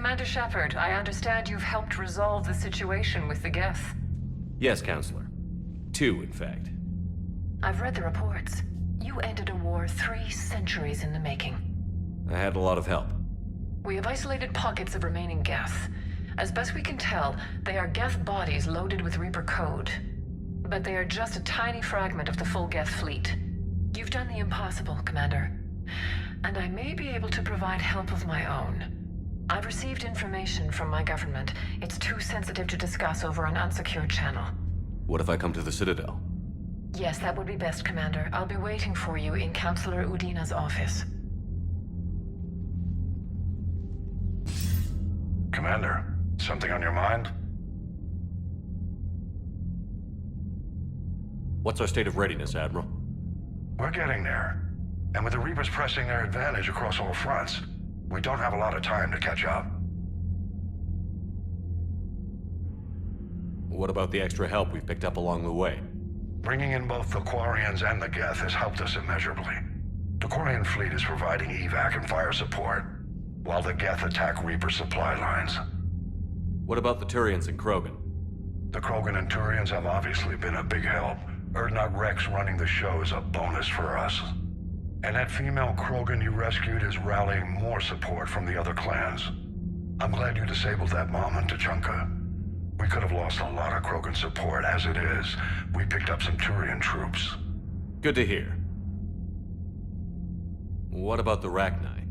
Commander Shepard, I understand you've helped resolve the situation with the Geth. Yes, Counselor. 2, in fact. I've read the reports. You ended a war 3 centuries in the making. I had a lot of help. We have isolated pockets of remaining Geth. As best we can tell, they are Geth bodies loaded with Reaper code. But they are just a tiny fragment of the full Geth fleet. You've done the impossible, Commander. And I may be able to provide help of my own. I've received information from my government. It's too sensitive to discuss over an unsecured channel. What if I come to the Citadel? Yes, that would be best, Commander. I'll be waiting for you in Counselor Udina's office. Commander, something on your mind? What's our state of readiness, Admiral? We're getting there. And with the Reapers pressing their advantage across all fronts, we don't have a lot of time to catch up. What about the extra help we've picked up along the way? Bringing in both the Quarians and the Geth has helped us immeasurably. The Quarian fleet is providing evac and fire support, while the Geth attack Reaper supply lines. What about the Turians and Krogan? The Krogan and Turians have obviously been a big help. Urdnot Rex running the show is a bonus for us. And that female Krogan you rescued is rallying more support from the other clans. I'm glad you disabled that mom in Tuchanka. We could have lost a lot of Krogan support. As it is, we picked up some Turian troops. Good to hear. What about the Rachni?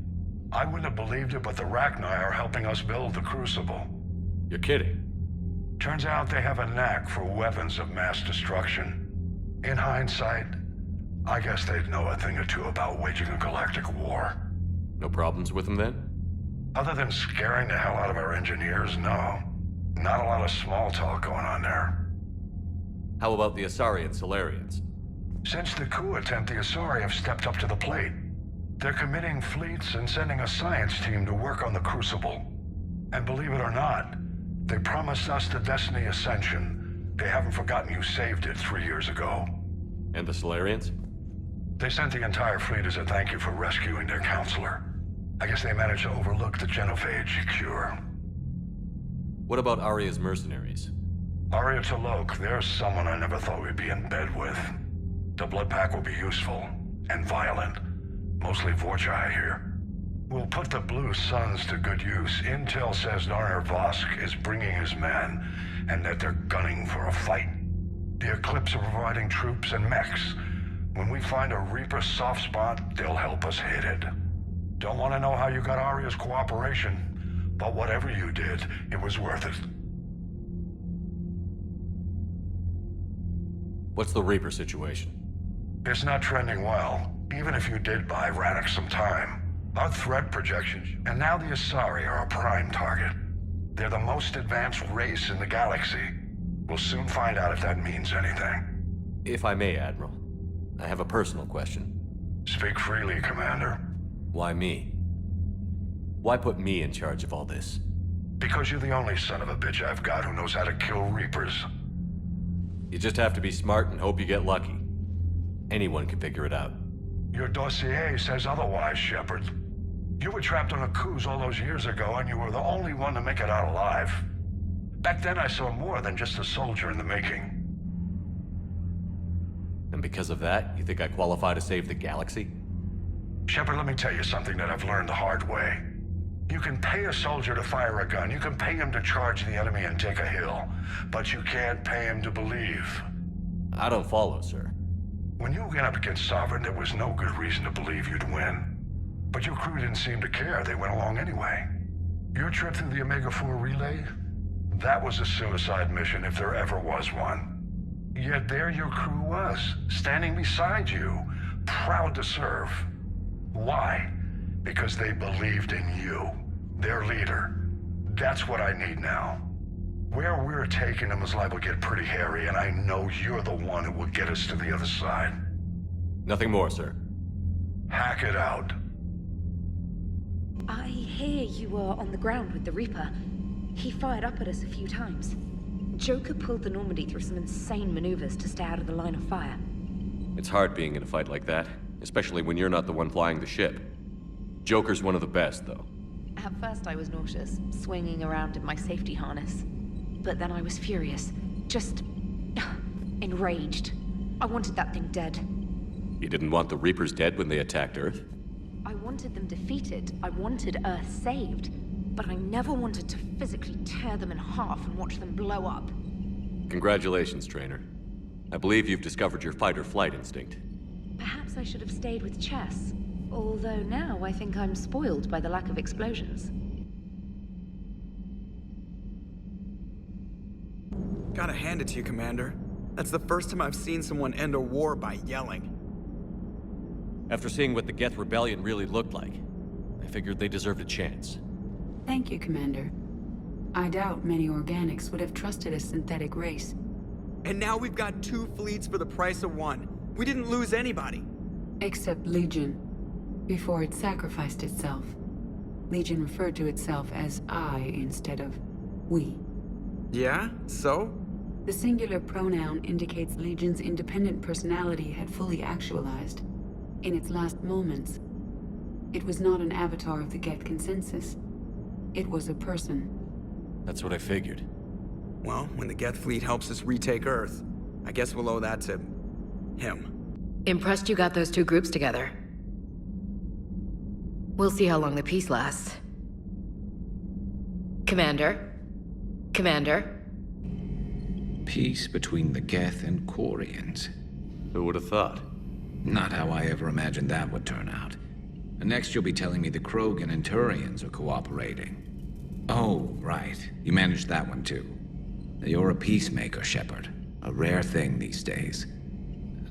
I wouldn't have believed it, but the Rachni are helping us build the Crucible. You're kidding. Turns out they have a knack for weapons of mass destruction. In hindsight, I guess they'd know a thing or two about waging a galactic war. No problems with them then? Other than scaring the hell out of our engineers, no. Not a lot of small talk going on there. How about the Asari and Solarians? Since the coup attempt, the Asari have stepped up to the plate. They're committing fleets and sending a science team to work on the Crucible. And believe it or not, they promised us the Destiny Ascension. They haven't forgotten you saved it 3 years ago. And the Solarians? They sent the entire fleet as a thank you for rescuing their counselor. I guess they managed to overlook the genophage cure. What about Arya's mercenaries? Arya T'Loak, there's someone I never thought we'd be in bed with. The Blood Pack will be useful, and violent. Mostly Vorcha, I hear. We'll put the Blue Suns to good use. Intel says Narner Vosk is bringing his men, and that they're gunning for a fight. The Eclipse are providing troops and mechs. When we find a Reaper soft spot, they'll help us hit it. Don't want to know how you got Arya's cooperation, but whatever you did, it was worth it. What's the Reaper situation? It's not trending well, even if you did buy Radix some time. Our threat projections, and now the Asari are a prime target. They're the most advanced race in the galaxy. We'll soon find out if that means anything. If I may, Admiral, I have a personal question. Speak freely, Commander. Why me? Why put me in charge of all this? Because you're the only son of a bitch I've got who knows how to kill Reapers. You just have to be smart and hope you get lucky. Anyone can figure it out. Your dossier says otherwise, Shepard. You were trapped on a cruise all those years ago, and you were the only one to make it out alive. Back then I saw more than just a soldier in the making. And because of that, you think I qualify to save the galaxy? Shepard, let me tell you something that I've learned the hard way. You can pay a soldier to fire a gun, you can pay him to charge the enemy and take a hill, but you can't pay him to believe. I don't follow, sir. When you went up against Sovereign, there was no good reason to believe you'd win. But your crew didn't seem to care, they went along anyway. Your trip through the Omega-4 relay? That was a suicide mission if there ever was one. Yet there your crew was, standing beside you, proud to serve. Why? Because they believed in you, their leader. That's what I need now. Where we're taking them is liable to get pretty hairy, and I know you're the one who will get us to the other side. Nothing more, sir. Hack it out. I hear you were on the ground with the Reaper. He fired up at us a few times. Joker pulled the Normandy through some insane maneuvers to stay out of the line of fire. It's hard being in a fight like that, especially when you're not the one flying the ship. Joker's one of the best, though. At first I was nauseous, swinging around in my safety harness. But then I was furious. Just... enraged. I wanted that thing dead. You didn't want the Reapers dead when they attacked Earth? I wanted them defeated. I wanted Earth saved. But I never wanted to physically tear them in half and watch them blow up. Congratulations, Trainer. I believe you've discovered your fight-or-flight instinct. Perhaps I should have stayed with chess. Although now I think I'm spoiled by the lack of explosions. Gotta hand it to you, Commander. That's the first time I've seen someone end a war by yelling. After seeing what the Geth Rebellion really looked like, I figured they deserved a chance. Thank you, Commander. I doubt many organics would have trusted a synthetic race. And now we've got 2 fleets for the price of 1. We didn't lose anybody. Except Legion. Before it sacrificed itself. Legion referred to itself as I instead of we. Yeah? So? The singular pronoun indicates Legion's independent personality had fully actualized. In its last moments, it was not an avatar of the Geth consensus. It was a person. That's what I figured. Well, when the Geth fleet helps us retake Earth, I guess we'll owe that to... him. Impressed you got those 2 groups together. We'll see how long the peace lasts. Commander? Commander? Peace between the Geth and Quarians. Who would have thought? Not how I ever imagined that would turn out. And next you'll be telling me the Krogan and Turians are cooperating. Oh, right. You managed that one too. You're a peacemaker, Shepard. A rare thing these days.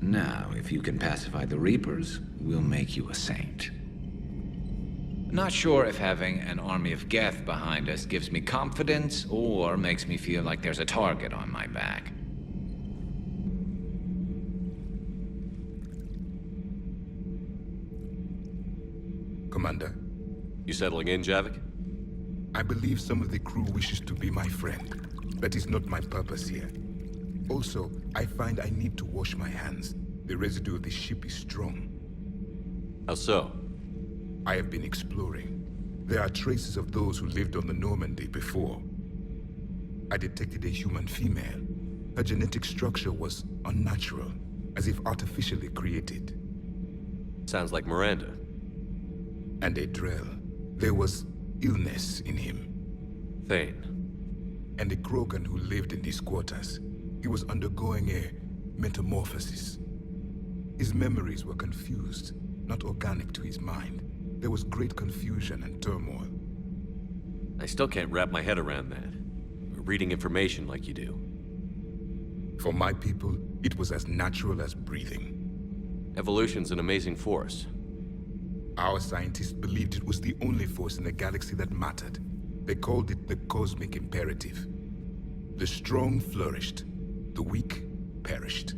Now, if you can pacify the Reapers, we'll make you a saint. Not sure if having an army of Geth behind us gives me confidence or makes me feel like there's a target on my back. Commander, You settling in, Javik? I believe some of the crew wishes to be my friend. That is not my purpose here. Also, I find I need to wash my hands. The residue of the ship is strong. How so? I have been exploring. There are traces of those who lived on the Normandy before. I detected a human female. Her genetic structure was unnatural, as if artificially created. Sounds like Miranda. And a Drell. There was illness in him. Thane. And a Krogan who lived in these quarters. He was undergoing a metamorphosis. His memories were confused, not organic to his mind. There was great confusion and turmoil. I still can't wrap my head around that. Reading information like you do. For my people, it was as natural as breathing. Evolution's an amazing force. Our scientists believed it was the only force in the galaxy that mattered. They called it the cosmic imperative. The strong flourished, the weak perished.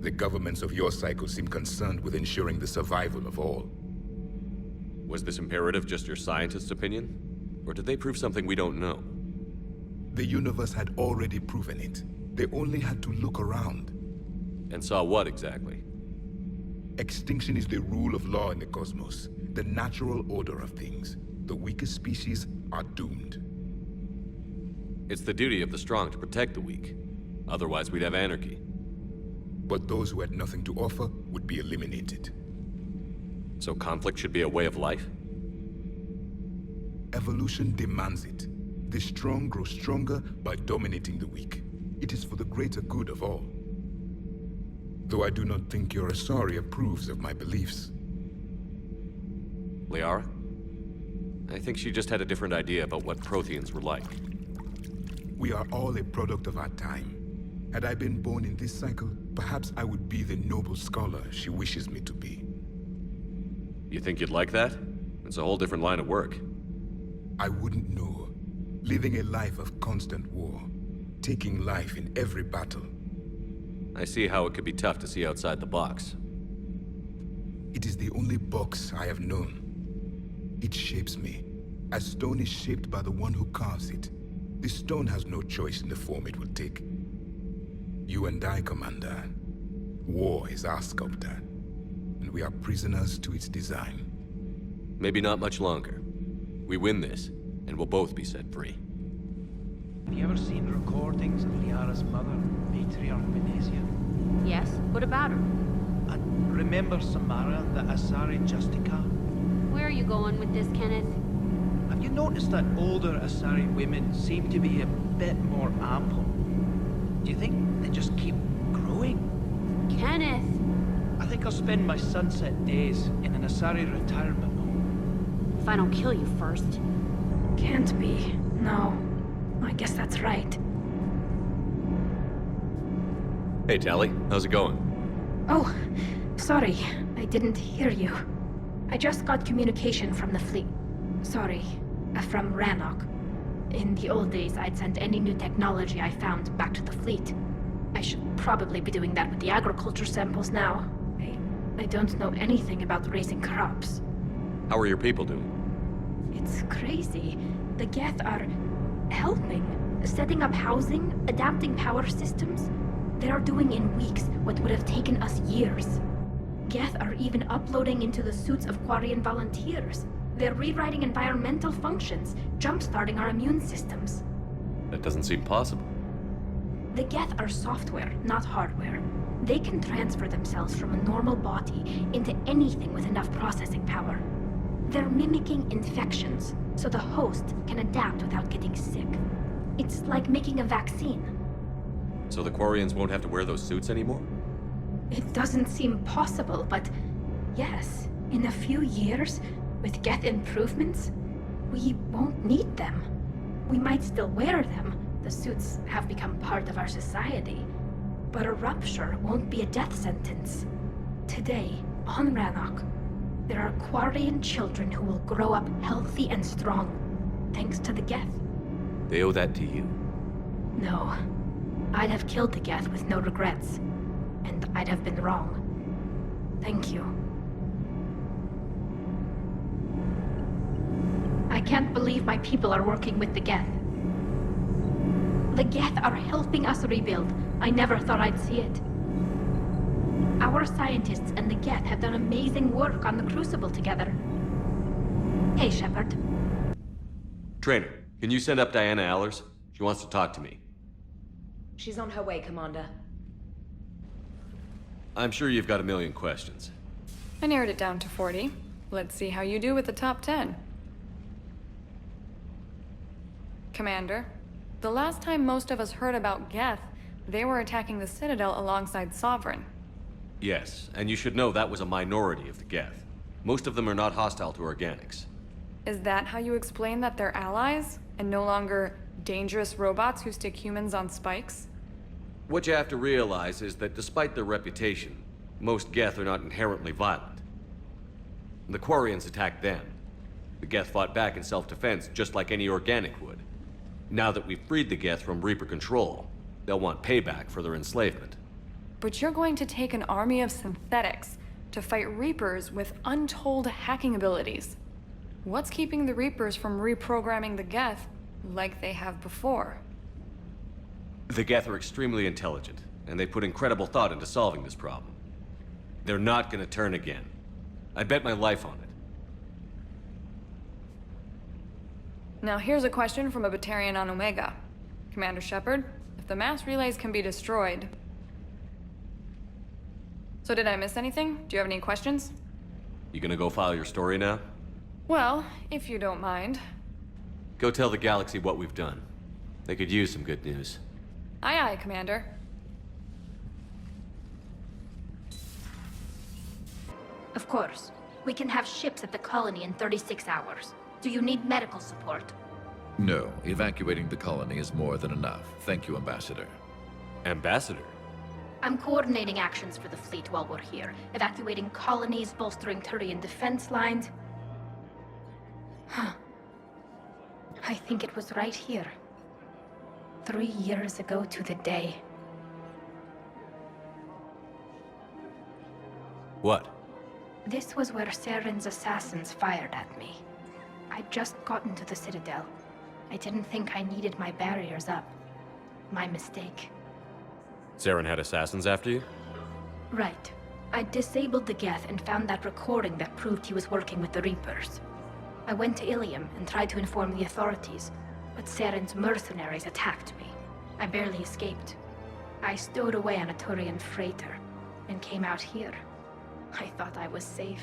The governments of your cycle seem concerned with ensuring the survival of all. Was this imperative just your scientist's opinion? Or did they prove something we don't know? The universe had already proven it. They only had to look around. And saw what exactly? Extinction is the rule of law in the cosmos, the natural order of things. The weakest species are doomed. It's the duty of the strong to protect the weak. Otherwise, we'd have anarchy. But those who had nothing to offer would be eliminated. So conflict should be a way of life? Evolution demands it. The strong grow stronger by dominating the weak. It is for the greater good of all. Though I do not think your Asari approves of my beliefs. Liara? I think she just had a different idea about what Protheans were like. We are all a product of our time. Had I been born in this cycle, perhaps I would be the noble scholar she wishes me to be. You think you'd like that? It's a whole different line of work. I wouldn't know. Living a life of constant war. Taking life in every battle. I see how it could be tough to see outside the box. It is the only box I have known. It shapes me, as stone is shaped by the one who carves it. The stone has no choice in the form it will take. You and I, Commander. War is our sculptor, and we are prisoners to its design. Maybe not much longer. We win this, and we'll both be set free. Have you ever seen recordings of Liara's mother, Matriarch Thessia? Yes? What about her? And remember Samara, the Asari Justica? Where are you going with this, Kenneth? Have you noticed that older Asari women seem to be a bit more ample? Do you think they just keep growing? Kenneth! I think I'll spend my sunset days in an Asari retirement home. If I don't kill you first. Can't be. No. I guess that's right. Hey, Tally. How's it going? Oh, sorry. I didn't hear you. I just got communication from the fleet. Sorry. From Rannoch. In the old days, I'd sent any new technology I found back to the fleet. I should probably be doing that with the agriculture samples now. I don't know anything about raising crops. How are your people doing? It's crazy. The Geth are helping. Setting up housing, adapting power systems. They are doing in weeks what would have taken us years. Geth are even uploading into the suits of Quarian volunteers. They're rewriting environmental functions, jump-starting our immune systems. That doesn't seem possible. The Geth are software, not hardware. They can transfer themselves from a normal body into anything with enough processing power. They're mimicking infections, so the host can adapt without getting sick. It's like making a vaccine. So the Quarians won't have to wear those suits anymore? It doesn't seem possible, but yes, in a few years, with Geth improvements, we won't need them. We might still wear them. The suits have become part of our society. But a rupture won't be a death sentence. Today, on Rannoch, there are Quarian children who will grow up healthy and strong, thanks to the Geth. They owe that to you. No. I'd have killed the Geth with no regrets. And I'd have been wrong. Thank you. I can't believe my people are working with the Geth. The Geth are helping us rebuild. I never thought I'd see it. Our scientists and the Geth have done amazing work on the Crucible together. Hey, Shepard. Trainer, can you send up Diana Allers? She wants to talk to me. She's on her way, Commander. I'm sure you've got a million questions. I narrowed it down to 40. Let's see how you do with the top 10. Commander, the last time most of us heard about Geth, they were attacking the Citadel alongside Sovereign. Yes, and you should know that was a minority of the Geth. Most of them are not hostile to organics. Is that how you explain that they're allies, and no longer dangerous robots who stick humans on spikes? What you have to realize is that despite their reputation, most Geth are not inherently violent. The Quarians attacked them. The Geth fought back in self-defense just like any organic would. Now that we've freed the Geth from Reaper control, they'll want payback for their enslavement. But you're going to take an army of synthetics to fight Reapers with untold hacking abilities. What's keeping the Reapers from reprogramming the Geth like they have before? The Geth are extremely intelligent, and they put incredible thought into solving this problem. They're not gonna turn again. I bet my life on it. Now here's a question from a Batarian on Omega. Commander Shepard, if the mass relays can be destroyed... So did I miss anything? Do you have any questions? You gonna go file your story now? Well, if you don't mind. Go tell the galaxy what we've done. They could use some good news. Aye aye, Commander. Of course. We can have ships at the colony in 36 hours. Do you need medical support? No, evacuating the colony is more than enough. Thank you, Ambassador. Ambassador? I'm coordinating actions for the fleet while we're here. Evacuating colonies, bolstering Turian defense lines. Huh. I think it was right here. 3 years ago to the day. What? This was where Saren's assassins fired at me. I'd just gotten to the Citadel. I didn't think I needed my barriers up. My mistake. Saren had assassins after you? Right. I disabled the Geth and found that recording that proved he was working with the Reapers. I went to Ilium and tried to inform the authorities, but Saren's mercenaries attacked me. I barely escaped. I stowed away on a Turian freighter and came out here. I thought I was safe.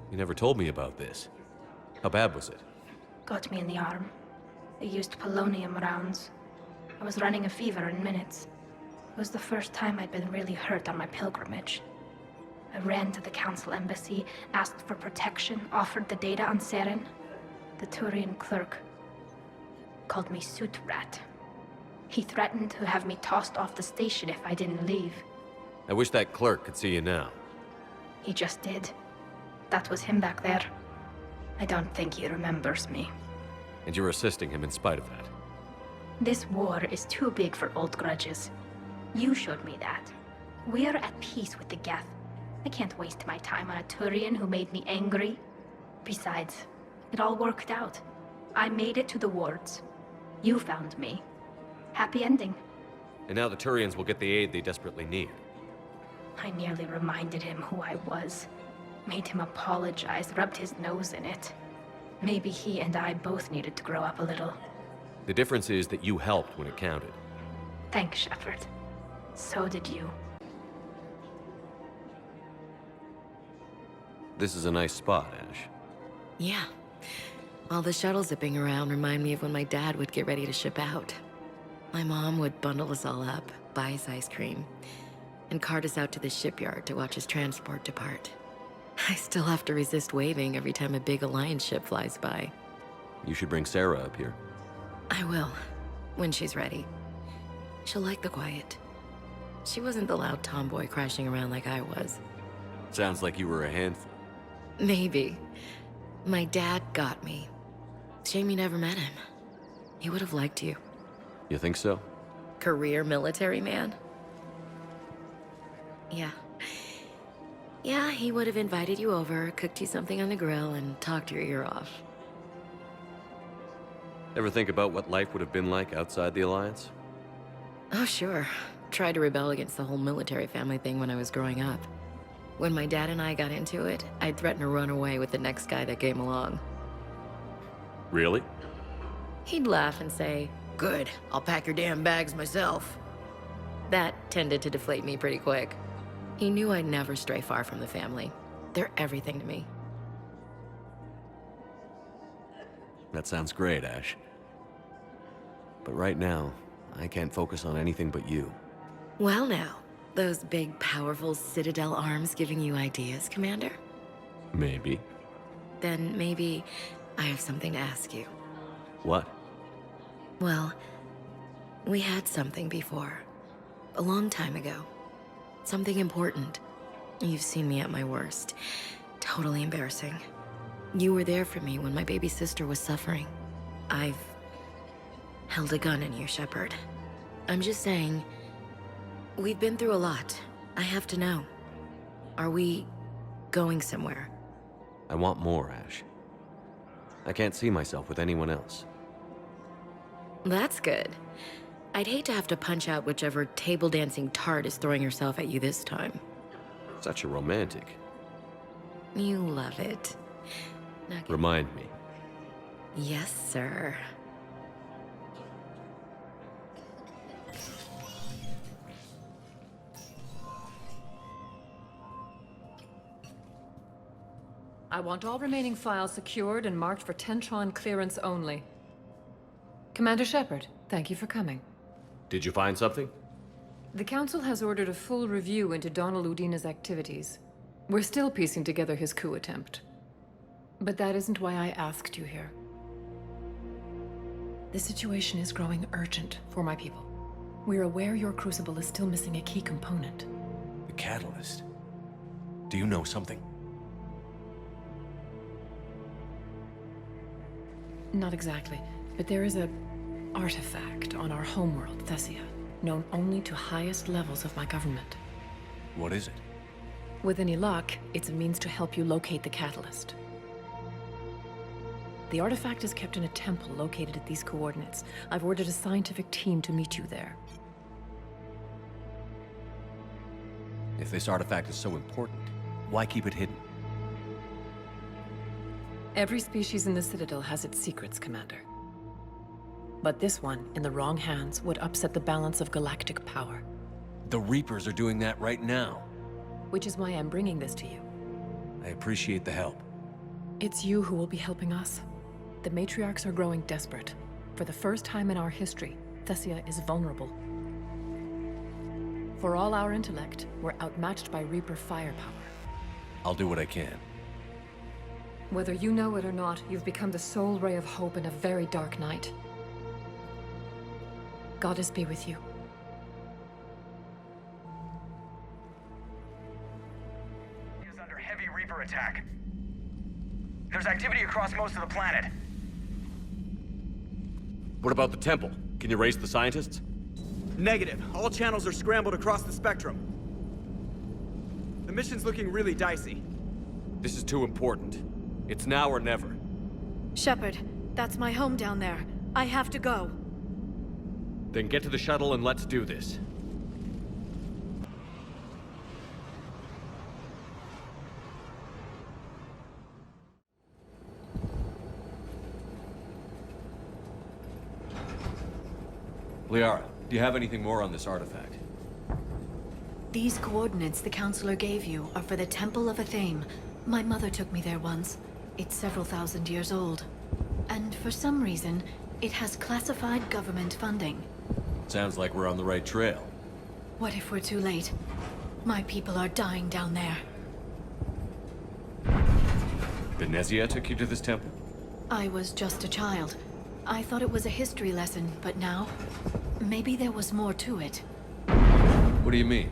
You never told me about this. How bad was it? Got me in the arm. They used polonium rounds. I was running a fever in minutes. It was the first time I'd been really hurt on my pilgrimage. I ran to the council embassy, asked for protection, offered the data on Seren. The Turian clerk called me Soot Rat. He threatened to have me tossed off the station if I didn't leave. I wish that clerk could see you now. He just did. That was him back there. I don't think he remembers me. And you're assisting him in spite of that. This war is too big for old grudges. You showed me that. We're at peace with the Geth. I can't waste my time on a Turian who made me angry. Besides, it all worked out. I made it to the wards. You found me. Happy ending. And now the Turians will get the aid they desperately need. I nearly reminded him who I was. Made him apologize, rubbed his nose in it. Maybe he and I both needed to grow up a little. The difference is that you helped when it counted. Thanks, Shepard. So did you. This is a nice spot, Ash. Yeah. All the shuttles zipping around remind me of when my dad would get ready to ship out. My mom would bundle us all up, buy us ice cream, and cart us out to the shipyard to watch his transport depart. I still have to resist waving every time a big Alliance ship flies by. You should bring Sarah up here. I will, when she's ready. She'll like the quiet. She wasn't the loud tomboy crashing around like I was. Sounds like you were a handful. Maybe. My dad got me. Shame you never met him. He would have liked you. You think so? Career military man? Yeah. Yeah, he would have invited you over, cooked you something on the grill, and talked your ear off. Ever think about what life would have been like outside the Alliance? Oh, sure. Tried to rebel against the whole military family thing when I was growing up. When my dad and I got into it, I'd threaten to run away with the next guy that came along. Really? He'd laugh and say, "Good, I'll pack your damn bags myself." That tended to deflate me pretty quick. He knew I'd never stray far from the family. They're everything to me. That sounds great, Ash. But right now, I can't focus on anything but you. Well now, those big, powerful Citadel arms giving you ideas, Commander? Maybe. Then maybe I have something to ask you. What? Well, we had something before. A long time ago. Something important. You've seen me at my worst. Totally embarrassing. You were there for me when my baby sister was suffering. I've held a gun in you, Shepard. I'm just saying, we've been through a lot. I have to know. Are we going somewhere? I want more, Ash. I can't see myself with anyone else. That's good. I'd hate to have to punch out whichever table dancing tart is throwing herself at you this time. Such a romantic. You love it. Remind me. Yes, sir. I want all remaining files secured and marked for Tentron clearance only. Commander Shepard, thank you for coming. Did you find something? The Council has ordered a full review into Donald Udina's activities. We're still piecing together his coup attempt. But that isn't why I asked you here. The situation is growing urgent for my people. We're aware your crucible is still missing a key component. The catalyst. Do you know something? Not exactly, but there is a artifact on our homeworld, Thessia, known only to highest levels of my government. What is it? With any luck, it's a means to help you locate the catalyst. The artifact is kept in a temple located at these coordinates. I've ordered a scientific team to meet you there. If this artifact is so important, why keep it hidden? Every species in the Citadel has its secrets, Commander. But this one, in the wrong hands, would upset the balance of galactic power. The Reapers are doing that right now. Which is why I'm bringing this to you. I appreciate the help. It's you who will be helping us. The matriarchs are growing desperate. For the first time in our history, Thessia is vulnerable. For all our intellect, we're outmatched by Reaper firepower. I'll do what I can. Whether you know it or not, you've become the sole ray of hope in a very dark night. Goddess be with you. Is under heavy Reaper attack. There's activity across most of the planet. What about the temple? Can you raise the scientists? Negative. All channels are scrambled across the spectrum. The mission's looking really dicey. This is too important. It's now or never. Shepard, that's my home down there. I have to go. Then get to the shuttle and let's do this. Liara, do you have anything more on this artifact? These coordinates the Counselor gave you are for the Temple of Athame. My mother took me there once. It's several thousand years old. And for some reason, it has classified government funding. Sounds like we're on the right trail. What if we're too late? My people are dying down there. Thessia took you to this temple? I was just a child. I thought it was a history lesson, but now, maybe there was more to it. What do you mean?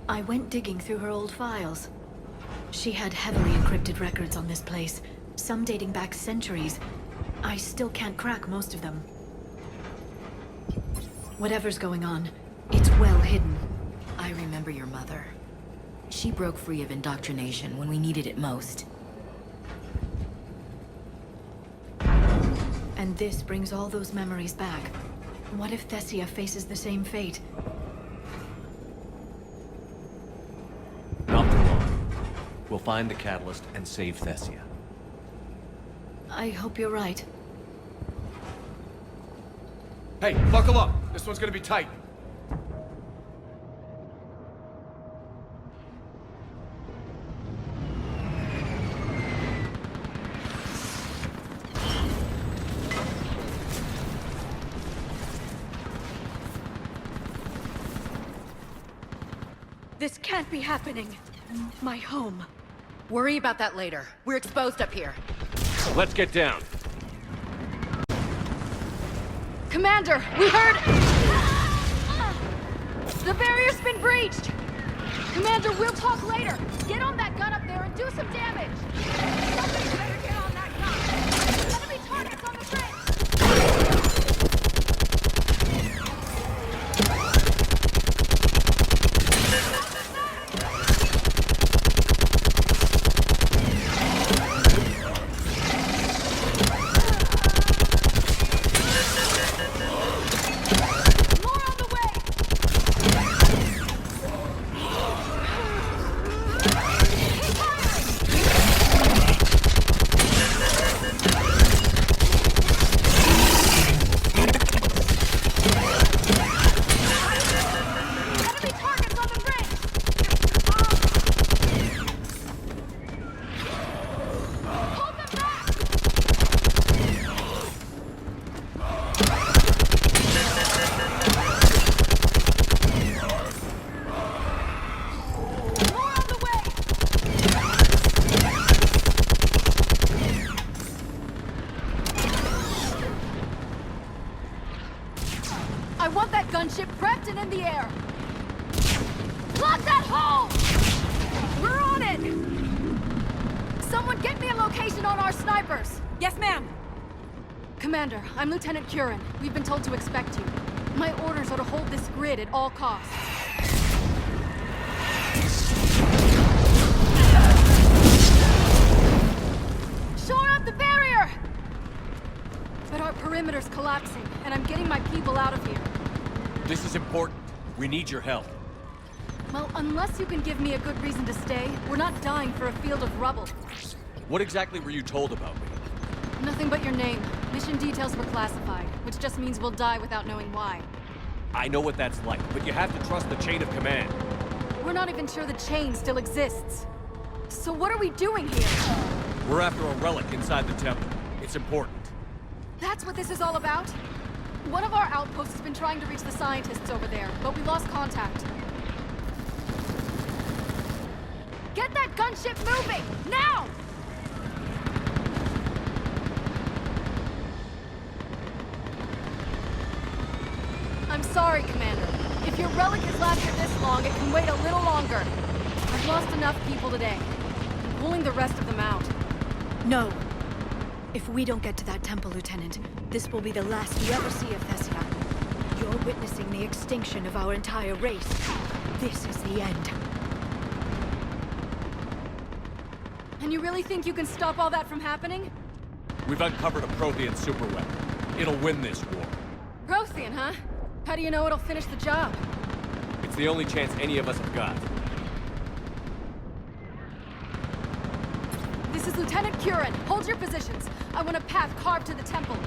I went digging through her old files. She had heavily encrypted records on this place, some dating back centuries. I still can't crack most of them. Whatever's going on, it's well hidden. I remember your mother. She broke free of indoctrination when we needed it most. And this brings all those memories back. What if Thessia faces the same fate? Not for long. We'll find the catalyst and save Thessia. I hope you're right. Hey, buckle up! This one's gonna be tight. This can't be happening. My home. Worry about that later. We're exposed up here. Let's get down. Commander, we heard... The barrier's been breached! Commander, we'll talk later. Get on that gun up there and do some damage. Somebody better get on that gun. Enemy targets on the bridge! Gunship prepped and in the air! Block that hole! We're on it! Someone get me a location on our snipers! Yes, ma'am! Commander, I'm Lieutenant Curran. We've been told to expect you. My orders are to hold this grid at all costs. Shore up the barrier! But our perimeter's collapsing, and I'm getting my people out of here. This is important. We need your help. Well, unless you can give me a good reason to stay, we're not dying for a field of rubble. What exactly were you told about me? Nothing but your name. Mission details were classified, which just means we'll die without knowing why. I know what that's like, but you have to trust the chain of command. We're not even sure the chain still exists. So what are we doing here? We're after a relic inside the temple. It's important. That's what this is all about? One of our outposts has been trying to reach the scientists over there, but we lost contact. Get that gunship moving! Now! I'm sorry, Commander. If your relic has lasted this long, it can wait a little longer. I've lost enough people today. I'm pulling the rest of them out. No. If we don't get to that temple, Lieutenant, this will be the last you ever see of Thessia. You're witnessing the extinction of our entire race. This is the end. And you really think you can stop all that from happening? We've uncovered a Prothean superweapon. It'll win this war. Prothean, huh? How do you know it'll finish the job? It's the only chance any of us have got. This is Lieutenant Curran. Hold your positions. I want a path carved to the temple.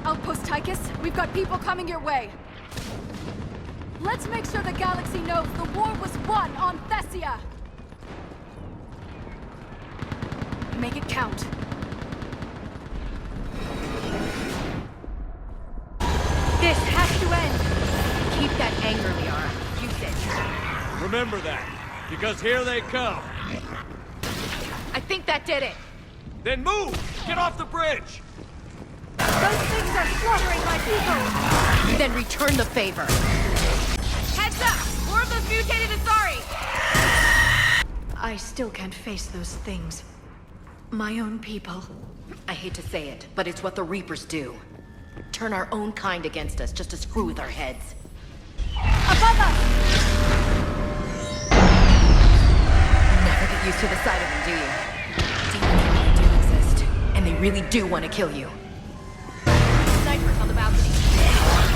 Outpost Tychus, we've got people coming your way. Let's make sure the galaxy knows the war was won on Thessia. Make it count. This has to end! Keep that anger, Liara. You said. Remember that, because here they come. I think that did it. Then move! Get off the bridge! Those things are slaughtering my people! Then return the favor. Heads up! More of those mutated Asari! I still can't face those things. My own people. I hate to say it, but it's what the Reapers do. Turn our own kind against us just to screw with our heads. Above us! Never get used to the sight of them, do you? Demons really do exist, and they really do want to kill you. Snipers on the balcony.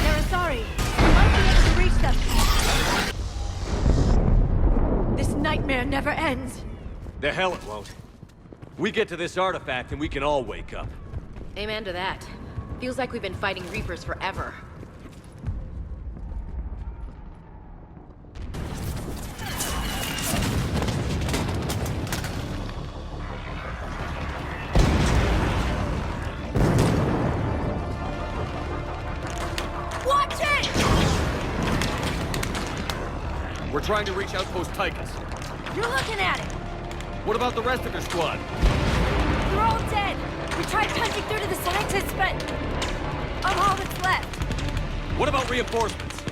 They're Asari. We might be able to reach them. This nightmare never ends. The hell it won't. We get to this artifact and we can all wake up. Amen to that. Feels like we've been fighting Reapers forever. Watch it! We're trying to reach Outpost Tychus. You're looking at it! What about the rest of your squad? They're all dead! We tried punching through to the scientists, but I'm all that's left. What about reinforcements?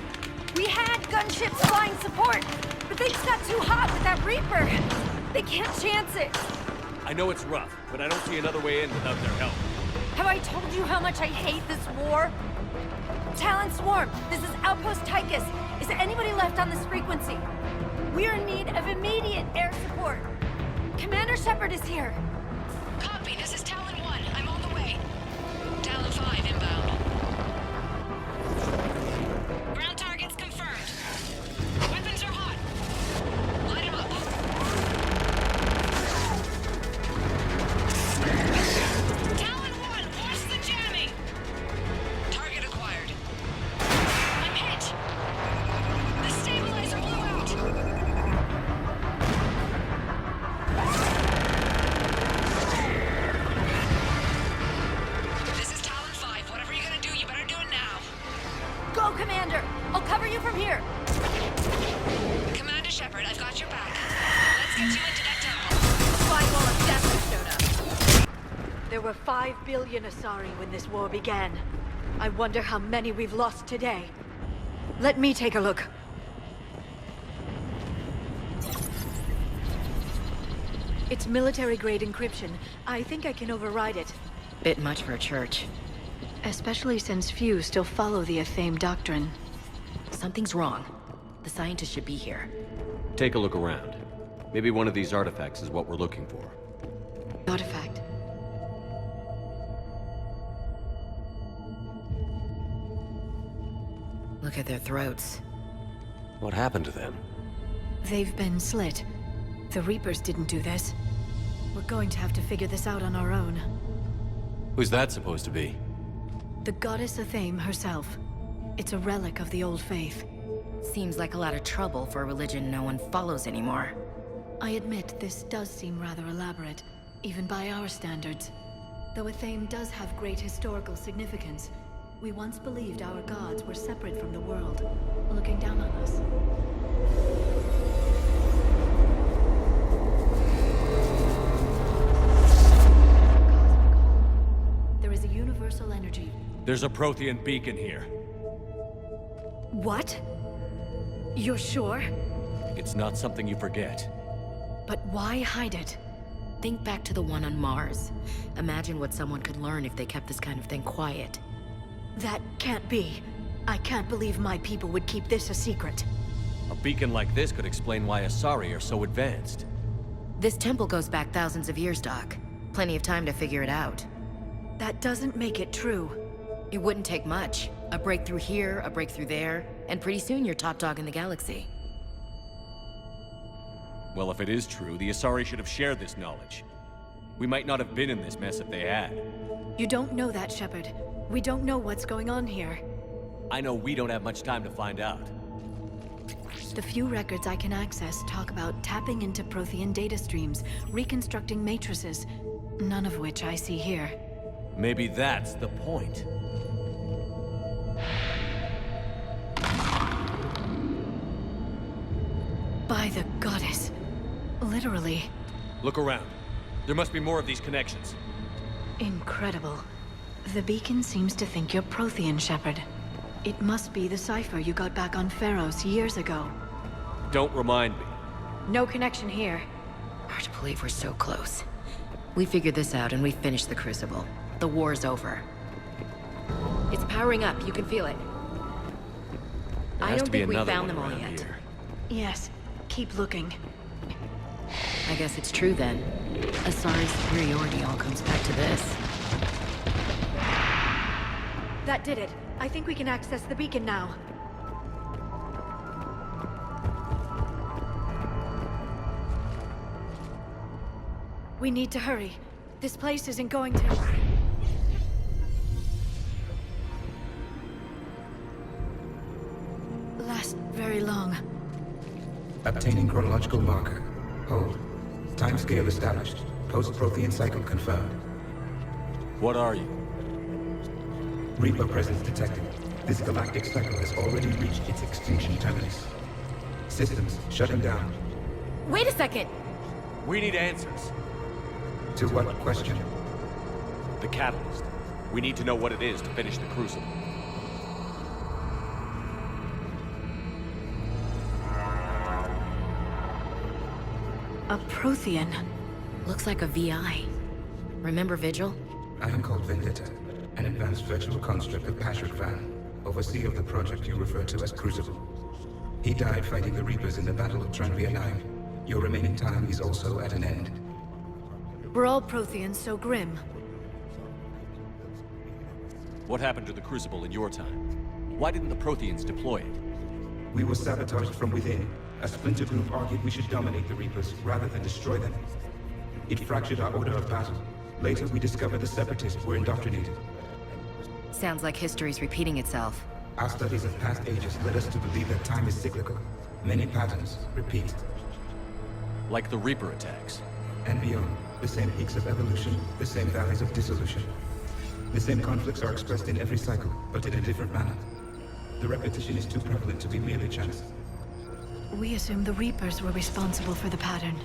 We had gunships flying support, but things got too hot with that Reaper. They can't chance it. I know it's rough, but I don't see another way in without their help. Have I told you how much I hate this war? Talon Swarm, this is Outpost Tychus. Is anybody left on this frequency? We're in need of immediate air support. Commander Shepard is here. Copy, this is Talon 1. I'm on the way. Talon 5 inbound. Ground targets confirmed. Weapons are hot. Light 'em up. Talon 1, watch the jamming! Target acquired. I'm hit! The stabilizer blew out! This is Talon 5. Whatever you're gonna do, you better do it now. Go, Commander! I'll cover you from here. Commander Shepard, I've got your back. Let's get you into that temple. Firewall of death has showed up. There were 5 billion Asari when this war began. I wonder how many we've lost today. Let me take a look. It's military-grade encryption. I think I can override it. Bit much for a church. Especially since few still follow the Athame doctrine. Something's wrong. The scientists should be here. Take a look around. Maybe one of these artifacts is what we're looking for. Artifact. Look at their throats. What happened to them? They've been slit. The Reapers didn't do this. We're going to have to figure this out on our own. Who's that supposed to be? The goddess Athame herself. It's a relic of the old faith. Seems like a lot of trouble for a religion no one follows anymore. I admit this does seem rather elaborate, even by our standards. Though Athame does have great historical significance, we once believed our gods were separate from the world, looking down on us. There is a universal energy. There's a Prothean beacon here. What? You're sure? It's not something you forget. But why hide it? Think back to the one on Mars. Imagine what someone could learn if they kept this kind of thing quiet. That can't be. I can't believe my people would keep this a secret. A beacon like this could explain why Asari are so advanced. This temple goes back thousands of years, Doc. Plenty of time to figure it out. That doesn't make it true. It wouldn't take much. A breakthrough here, a breakthrough there, and pretty soon you're top dog in the galaxy. Well, if it is true, the Asari should have shared this knowledge. We might not have been in this mess if they had. You don't know that, Shepard. We don't know what's going on here. I know we don't have much time to find out. The few records I can access talk about tapping into Prothean data streams, reconstructing matrices, none of which I see here. Maybe that's the point. By the goddess. Literally. Look around. There must be more of these connections. Incredible. The beacon seems to think you're Prothean, Shepard. It must be the cipher you got back on Pharos years ago. Don't remind me. No connection here. Hard to believe we're so close. We figured this out and we finished the Crucible. The war's over. It's powering up, you can feel it. I don't think we found them all yet. Here. Yes, keep looking. I guess it's true then. Asari's superiority all comes back to this. That did it. I think we can access the beacon now. We need to hurry. This place isn't going to... last very long. Obtaining chronological marker. Hold. Timescale established. Post-Prothean cycle confirmed. What are you? Reaper presence detected. This galactic cycle has already reached its extinction terminus. Systems shutting down. Wait a second! We need answers. To what question? The catalyst. We need to know what it is to finish the Crucible. A Prothean. Looks like a VI. Remember Vigil? I am called Vendetta, an advanced virtual construct of Patrick Van, overseer of the project you refer to as Crucible. He died fighting the Reapers in the Battle of Tranvia 9. Your remaining time is also at an end. We're all Protheans, so grim. What happened to the Crucible in your time? Why didn't the Protheans deploy it? We were sabotaged from within. A splinter group argued we should dominate the Reapers rather than destroy them. It fractured our order of battle. Later, we discovered the Separatists were indoctrinated. Sounds like history's repeating itself. Our studies of past ages led us to believe that time is cyclical. Many patterns repeat. Like the Reaper attacks. And beyond, the same peaks of evolution, the same valleys of dissolution. The same conflicts are expressed in every cycle, but in a different manner. The repetition is too prevalent to be merely chance. We assume the Reapers were responsible for the pattern.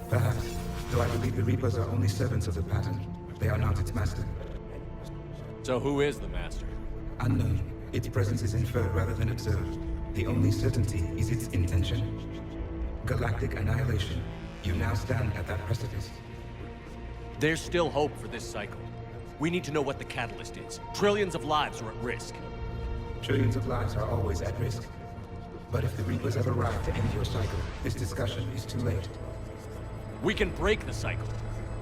Perhaps, though I believe the Reapers are only servants of the pattern. They are not its master. So who is the master? Unknown. Its presence is inferred rather than observed. The only certainty is its intention. Galactic annihilation. You now stand at that precipice. There's still hope for this cycle. We need to know what the catalyst is. Trillions of lives are at risk. Trillions of lives are always at risk. But if the Reapers have arrived to end your cycle, this discussion is too late. We can break the cycle.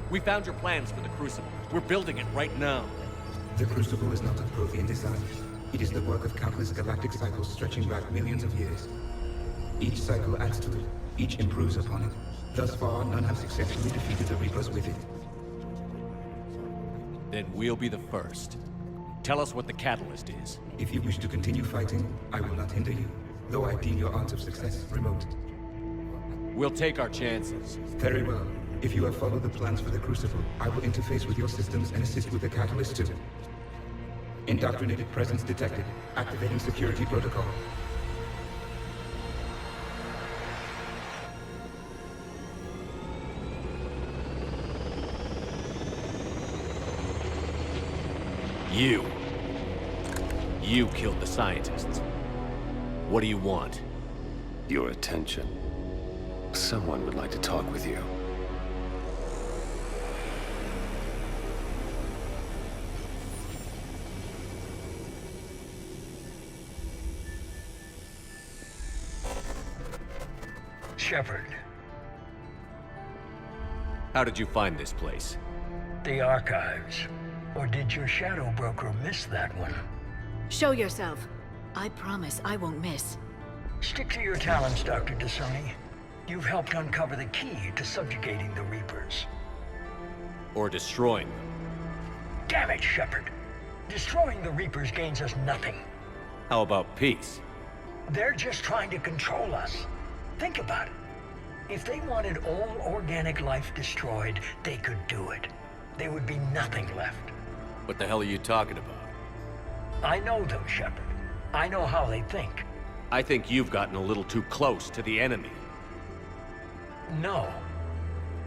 We found your plans for the Crucible. We're building it right now. The Crucible is not of Prothean design. It is the work of countless galactic cycles stretching back millions of years. Each cycle adds to it. Each improves upon it. Thus far, none have successfully defeated the Reapers with it. Then we'll be the first. Tell us what the catalyst is. If you wish to continue fighting, I will not hinder you, though I deem your odds of success remote. We'll take our chances. Very well. If you have followed the plans for the Crucible, I will interface with your systems and assist with the catalyst too. Indoctrinated presence detected. Activating security protocol. You killed the scientists. What do you want? Your attention. Someone would like to talk with you. Shepard. How did you find this place? The archives. Or did your shadow broker miss that one? Show yourself. I promise I won't miss. Stick to your talents, Dr. D'Soni. You've helped uncover the key to subjugating the Reapers. Or destroying them. Damn it, Shepard. Destroying the Reapers gains us nothing. How about peace? They're just trying to control us. Think about it. If they wanted all organic life destroyed, they could do it. There would be nothing left. What the hell are you talking about? I know them, Shepard. I know how they think. I think you've gotten a little too close to the enemy. No.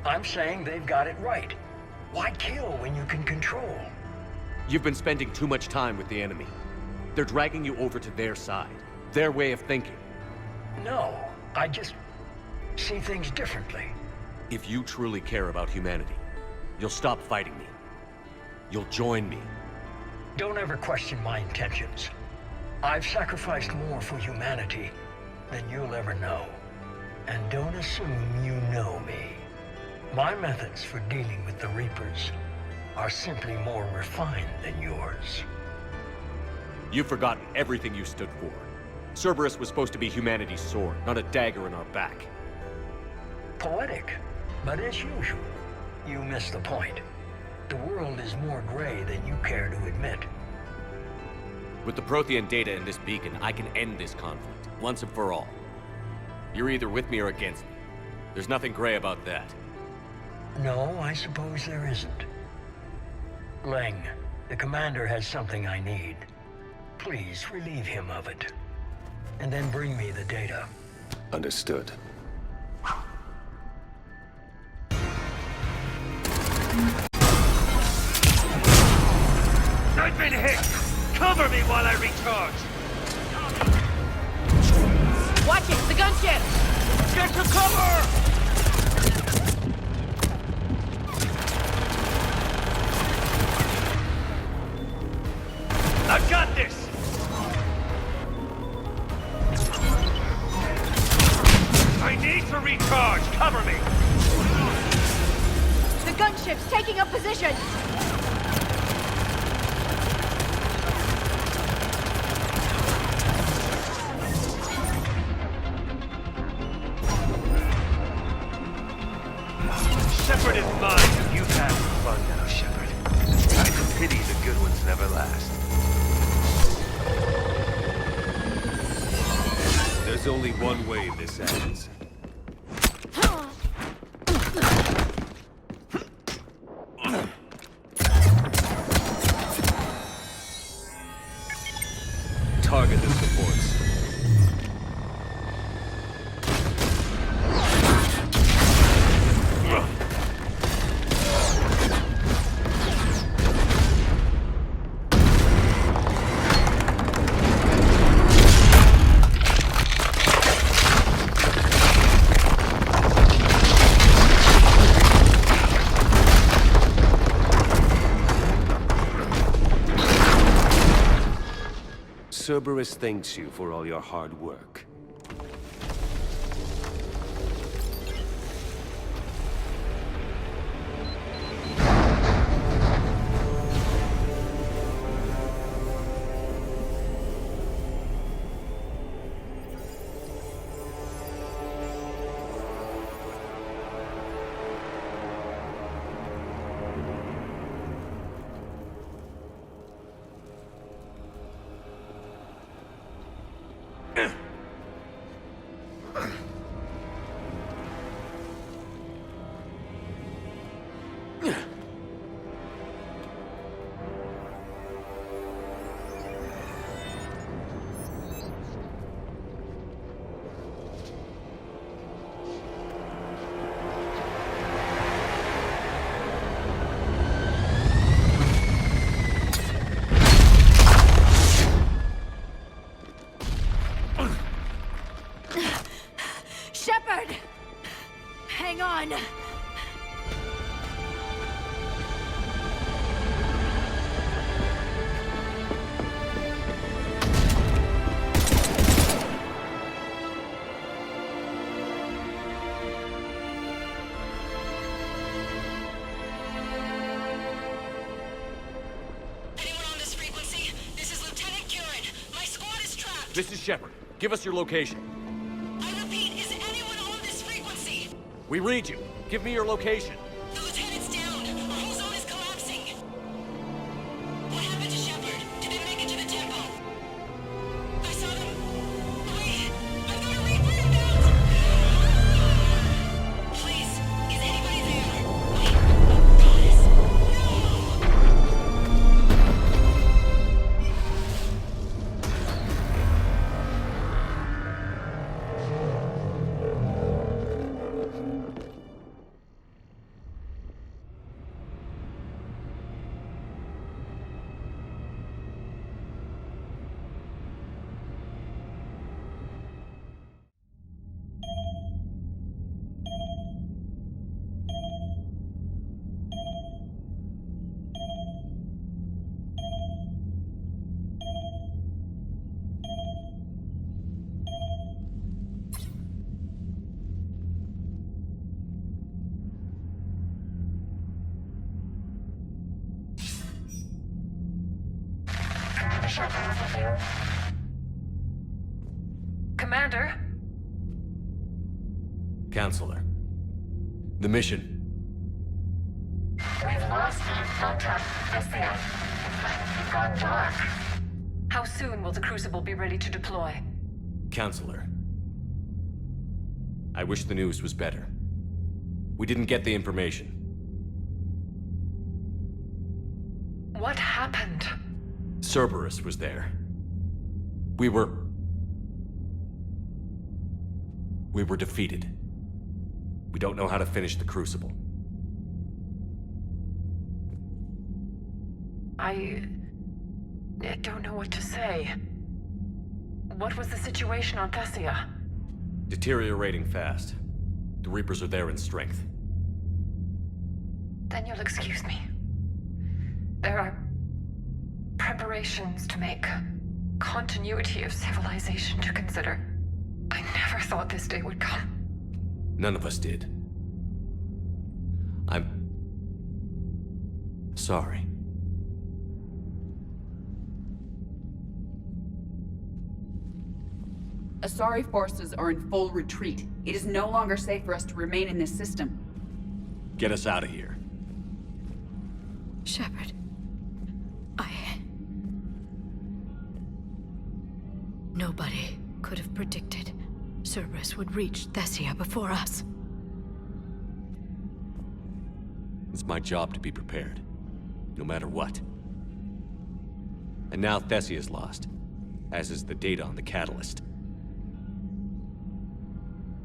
I'm saying they've got it right. Why kill when you can control? You've been spending too much time with the enemy. They're dragging you over to their side. Their way of thinking. No, I just see things differently. If you truly care about humanity, you'll stop fighting me. You'll join me. Don't ever question my intentions. I've sacrificed more for humanity than you'll ever know. And don't assume you know me. My methods for dealing with the Reapers are simply more refined than yours. You've forgotten everything you stood for. Cerberus was supposed to be humanity's sword, not a dagger in our back. Poetic, but as usual, you missed the point. The world is more gray than you care to admit. With the Prothean data in this beacon, I can end this conflict, once and for all. You're either with me or against me. There's nothing gray about that. No, I suppose there isn't. Leng, the commander has something I need. Please relieve him of it. And then bring me the data. Understood. I've been hit! Cover me while I recharge! Watch it! The gunship! Get to cover! I've got this! I need to recharge! Cover me! The gunship's taking up position! Shepard is mine! You've had fun now, Shepard. It's a pity the good ones never last. There's only one way this ends. Target the supports. Cerberus thanks you for all your hard work. Shepard! Hang on. This is Shepard. Give us your location. I repeat, is anyone on this frequency? We read you. Give me your location. The lieutenant's down. Our whole zone is collapsing. What happened to Shepard? Did they make it to the temple? I saw them. Wait, I've got a Reaper inbound. Please, is anybody there? Wait, oh, goddess. Commander? Counselor. The mission. We've lost contact with Thessia. It's gone dark. How soon will the Crucible be ready to deploy? Counselor. I wish the news was better. We didn't get the information. What happened? Cerberus was there. We were defeated. We don't know how to finish the Crucible. I don't know what to say. What was the situation on Thessia? Deteriorating fast. The Reapers are there in strength. Then you'll excuse me. There are preparations to make, continuity of civilization to consider. I never thought this day would come. None of us did. I'm sorry. Asari forces are in full retreat. It is no longer safe for us to remain in this system. Get us out of here. Shepard. Nobody could have predicted Cerberus would reach Thessia before us. It's my job to be prepared, no matter what. And now Thessia's lost, as is the data on the catalyst.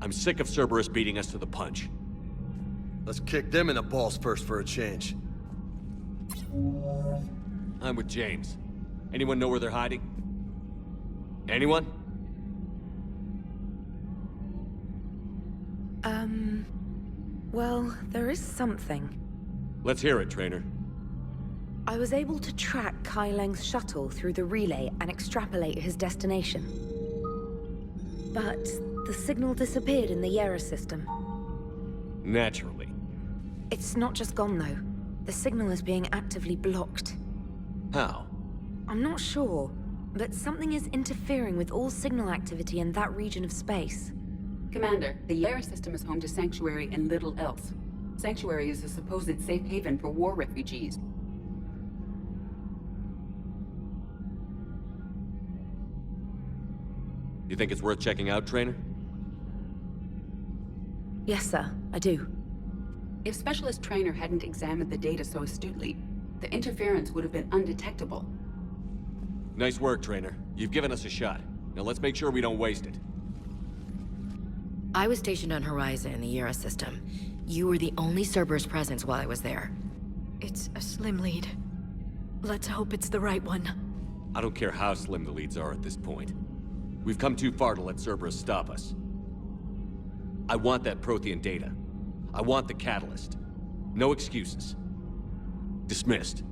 I'm sick of Cerberus beating us to the punch. Let's kick them in the balls first for a change. I'm with James. Anyone know where they're hiding? Anyone? Well, there is something. Let's hear it, Trainer. I was able to track Kai Leng's shuttle through the relay and extrapolate his destination. But the signal disappeared in the Yera system. Naturally. It's not just gone, though. The signal is being actively blocked. How? I'm not sure, but something is interfering with all signal activity in that region of space. Commander, the Yera system is home to Sanctuary and little else. Sanctuary is a supposed safe haven for war refugees. You think it's worth checking out, Trainer? Yes, sir, I do. If Specialist Trainer hadn't examined the data so astutely, the interference would have been undetectable. Nice work, Trainer. You've given us a shot. Now let's make sure we don't waste it. I was stationed on Horizon in the Yera system. You were the only Cerberus presence while I was there. It's a slim lead. Let's hope it's the right one. I don't care how slim the leads are at this point. We've come too far to let Cerberus stop us. I want that Prothean data. I want the catalyst. No excuses. Dismissed.